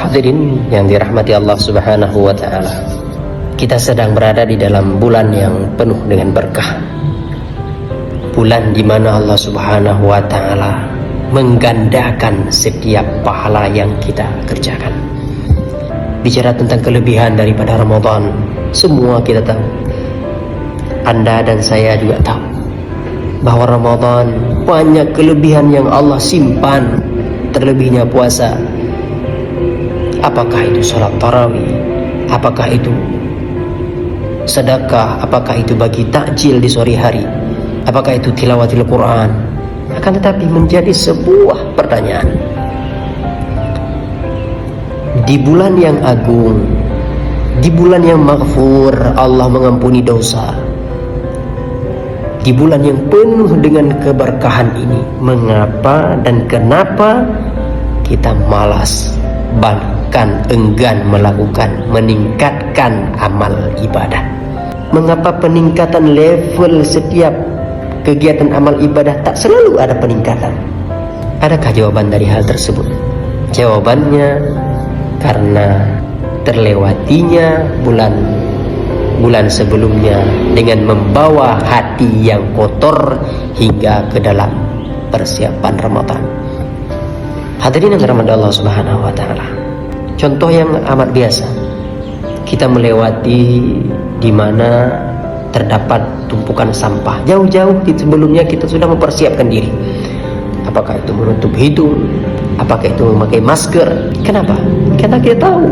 Hadirin yang dirahmati Allah Subhanahu wa Ta'ala, kita sedang berada di dalam bulan yang penuh dengan berkah, bulan di mana Allah Subhanahu wa Ta'ala menggandakan setiap pahala yang kita kerjakan. Bicara tentang kelebihan daripada Ramadan, semua kita tahu. Anda dan saya juga tahu bahwa Ramadan banyak kelebihan yang Allah simpan, terlebihnya puasa. Apakah itu sholat tarawih, apakah itu sedekah, apakah itu bagi takjil di sore hari, apakah itu tilawatil Quran. Akan tetapi menjadi sebuah pertanyaan, di bulan yang agung, di bulan yang maghfur, Allah mengampuni dosa, di bulan yang penuh dengan keberkahan ini, mengapa dan kenapa kita malas, bahkan enggan meningkatkan amal ibadah? Mengapa peningkatan level setiap kegiatan amal ibadah tak selalu ada peningkatan? Adakah jawaban dari hal tersebut? Jawabannya karena terlewatinya bulan sebelumnya dengan membawa hati yang kotor hingga ke dalam persiapan Ramadan. Hadirin yang dirahmati Allah Subhanahu wa Ta'ala, contoh yang amat biasa, kita melewati di mana terdapat tumpukan sampah. Jauh-jauh sebelumnya kita sudah mempersiapkan diri. Apakah itu menutup hidung, apakah itu memakai masker. Kenapa? Karena kita tahu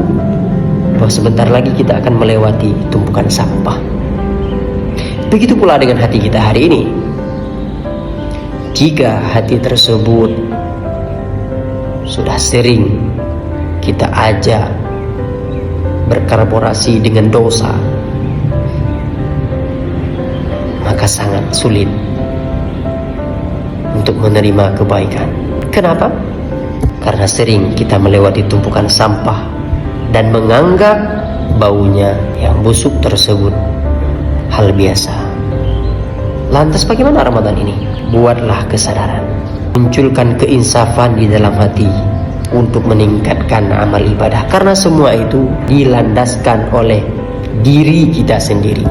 bahwa sebentar lagi kita akan melewati tumpukan sampah. Begitu pula dengan hati kita hari ini. Jika hati tersebut sudah sering kita ajak berkolaborasi dengan dosa, maka sangat sulit untuk menerima kebaikan. Kenapa? Karena sering kita melewati tumpukan sampah dan menganggap baunya yang busuk tersebut hal biasa. Lantas bagaimana Ramadan ini? Buatlah kesadaran, munculkan keinsafan di dalam hati untuk meningkatkan amal ibadah, karena semua itu dilandaskan oleh diri kita sendiri.